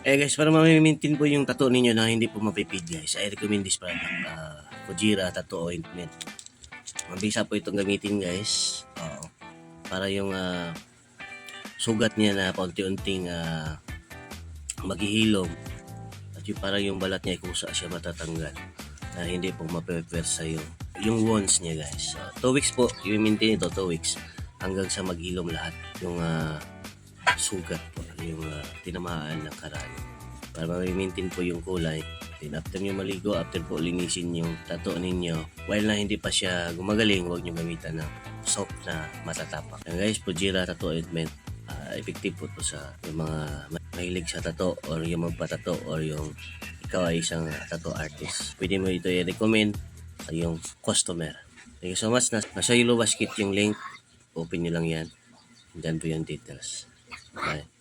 Guys, para ma-maintain po yung tattoo ninyo na hindi po mapipid guys, I recommend this product, Fujira Tattoo Ointment. Mabisa po itong gamitin guys. Para yung sugat niya na paunti-unting maghihilom at yung para yung balat niya kusa siya matatanggal na hindi po mapepwersa yung wounds niya guys. So, 2 weeks po, i-maintain ito 2 weeks hanggang sa maghilom lahat yung sugat po, yung tinamaan ng karani para ma-maintain po yung kulay. Then after nyo maligo, after po linisin yung tattoo ninyo, while na hindi pa siya gumagaling, huwag nyo gamitan ng soap na matatapak. Yan guys, Fujira Tattoo Ointment, effective po to sa yung mga mahilig sa tattoo or yung magpatato or yung ikaw ay isang tattoo artist. Pwede mo ito i-recommend sa yung customer. Thank you so much. Nasa Yellow Basket yung link. Open nyo lang yan. Diyan po yung details. Bye.